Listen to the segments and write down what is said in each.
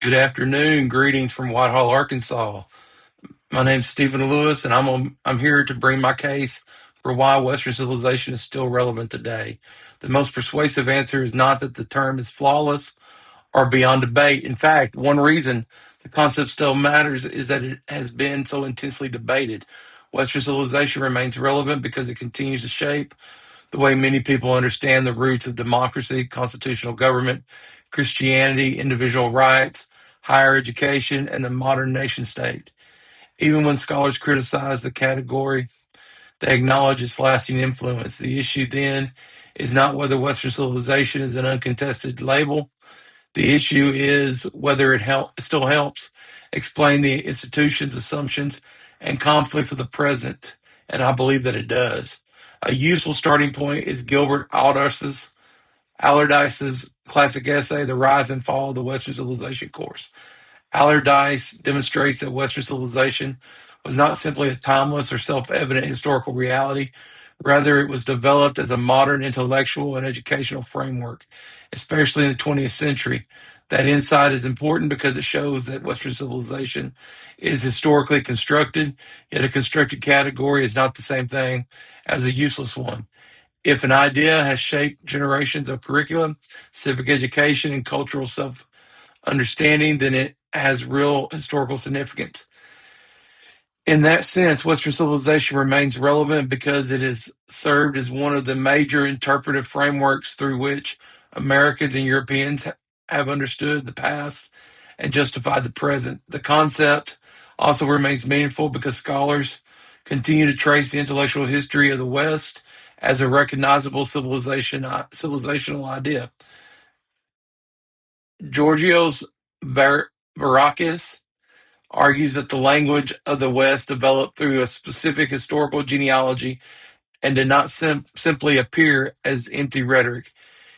Good afternoon. Greetings from Whitehall, Arkansas. My name's Stephen Lewis, and I'm here to bring my case for why Western civilization is still relevant today. The most persuasive answer is not that the term is flawless or beyond debate. In fact, one reason the concept still matters is that it has been so intensely debated. Western civilization remains relevant because it continues to shape the way many people understand the roots of democracy, constitutional government, Christianity, individual rights, higher education, and the modern nation state. Even when scholars criticize the category, they acknowledge its lasting influence. The issue then is not whether Western civilization is an uncontested label. The issue is whether it still helps explain the institutions, assumptions, and conflicts of the present, and I believe that it does. A useful starting point is Gilbert Allardyce's classic essay, The Rise and Fall of the Western Civilization Course. Allardyce demonstrates that Western civilization was not simply a timeless or self-evident historical reality. Rather, it was developed as a modern intellectual and educational framework, especially in the 20th century. That insight is important because it shows that Western civilization is historically constructed, yet a constructed category is not the same thing as a useless one. If an idea has shaped generations of curriculum, civic education, and cultural self understanding, then it has real historical significance. In that sense, Western civilization remains relevant because it has served as one of the major interpretive frameworks through which Americans and Europeans have understood the past and justified the present. The concept also remains meaningful because scholars continue to trace the intellectual history of the West as a recognizable civilizational idea. Georgios Varoufakis argues that the language of the West developed through a specific historical genealogy and did not simply appear as empty rhetoric.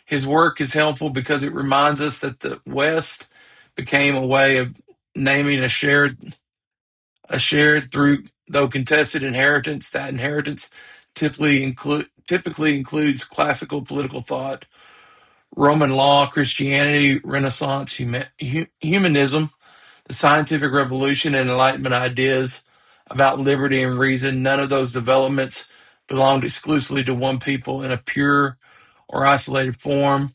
His work is helpful because it reminds us that the West became a way of naming a shared through though contested inheritance. That inheritance typically includes classical political thought, Roman law, Christianity, Renaissance, humanism, the scientific revolution, and Enlightenment ideas about liberty and reason. None of those developments belonged exclusively to one people in a pure or isolated form,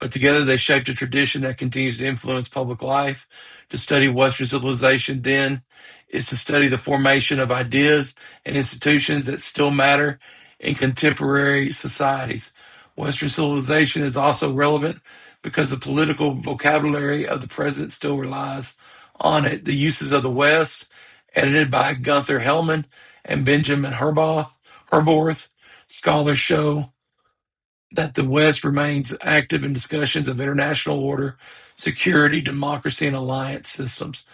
but together they shaped a tradition that continues to influence public life. To study Western civilization, then, is to study the formation of ideas and institutions that still matter in contemporary societies. Western civilization is also relevant because the political vocabulary of the present still relies on it. The Uses of the West, edited by Gunther Hellman and Benjamin Herborth, scholars show that the West remains active in discussions of international order, security, democracy, and alliance systems.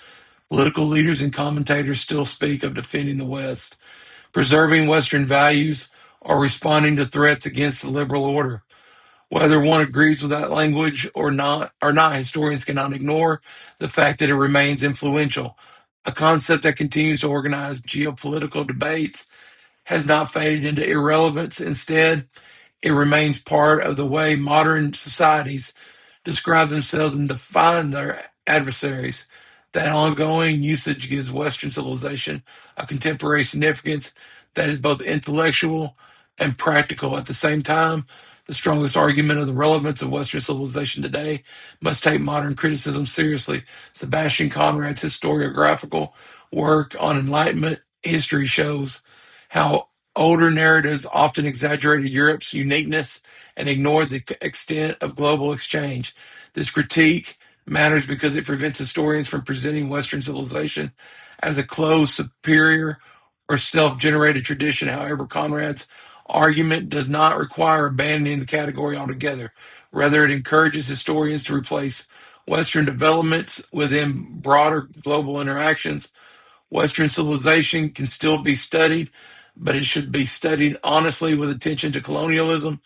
Political leaders and commentators still speak of defending the West, preserving Western values, or responding to threats against the liberal order. Whether one agrees with that language or not, historians cannot ignore the fact that it remains influential. A concept that continues to organize geopolitical debates has not faded into irrelevance. Instead, it remains part of the way modern societies describe themselves and define their adversaries. That ongoing usage gives Western civilization a contemporary significance that is both intellectual and practical. At the same time, the strongest argument of the relevance of Western civilization today must take modern criticism seriously. Sebastian Conrad's historiographical work on Enlightenment history shows how older narratives often exaggerated Europe's uniqueness and ignored the extent of global exchange. This critique matters because it prevents historians from presenting Western civilization as a closed, superior, or self generated tradition. However, Conrad's argument does not require abandoning the category altogether. Rather, it encourages historians to replace Western developments within broader global interactions. Western civilization can still be studied, but it should be studied honestly with attention to colonialism,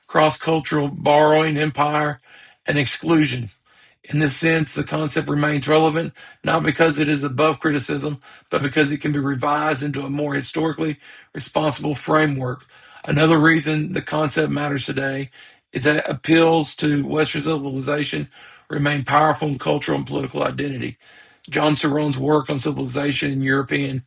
cross cultural borrowing, empire, and exclusion. In this sense, the concept remains relevant, not because it is above criticism, but because it can be revised into a more historically responsible framework. Another reason the concept matters today is that it appeals to Western civilization remain powerful in cultural and political identity. John Cerrone's work on civilization in European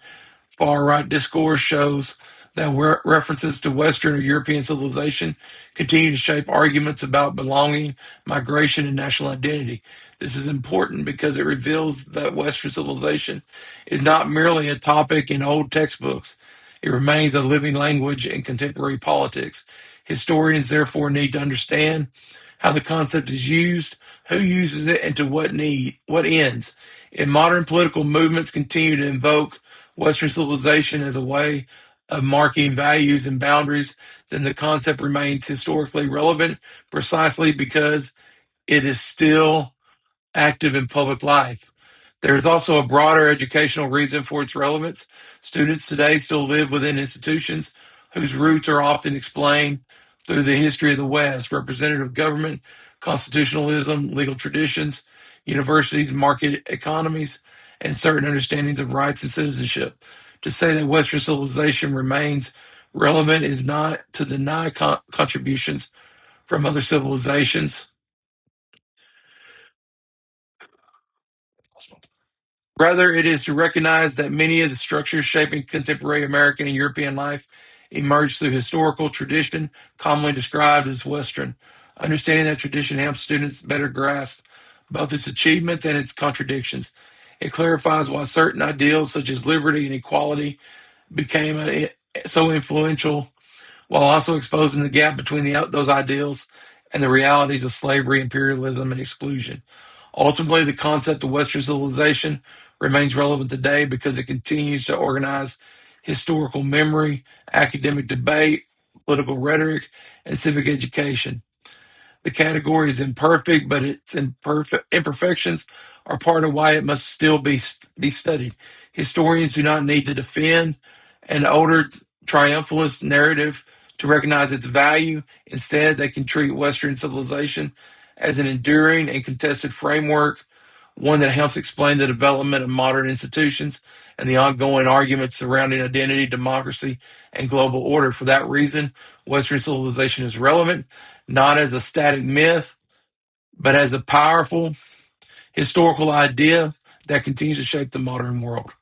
far-right discourse shows that references to Western or European civilization continue to shape arguments about belonging, migration, and national identity. This is important because it reveals that Western civilization is not merely a topic in old textbooks. It remains a living language in contemporary politics. Historians therefore need to understand how the concept is used, who uses it, and to what ends. If modern political movements continue to invoke Western civilization as a way of marking values and boundaries, then the concept remains historically relevant precisely because it is still active in public life. There is also a broader educational reason for its relevance. Students today still live within institutions whose roots are often explained through the history of the West, representative government, constitutionalism, legal traditions, universities, market economies, and certain understandings of rights and citizenship. To say that Western civilization remains relevant is not to deny contributions from other civilizations. Rather, it is to recognize that many of the structures shaping contemporary American and European life emerged through historical tradition, commonly described as Western. Understanding that tradition helps students better grasp both its achievements and its contradictions. It clarifies why certain ideals, such as liberty and equality, became so influential, while also exposing the gap between those ideals and the realities of slavery, imperialism, and exclusion. Ultimately, the concept of Western civilization remains relevant today because it continues to organize historical memory, academic debate, political rhetoric, and civic education. The category is imperfect, but its imperfections are part of why it must still be studied. Historians do not need to defend an older triumphalist narrative to recognize its value. Instead, they can treat Western civilization as an enduring and contested framework, one that helps explain the development of modern institutions and the ongoing arguments surrounding identity, democracy, and global order. For that reason, Western civilization is relevant, not as a static myth, but as a powerful historical idea that continues to shape the modern world.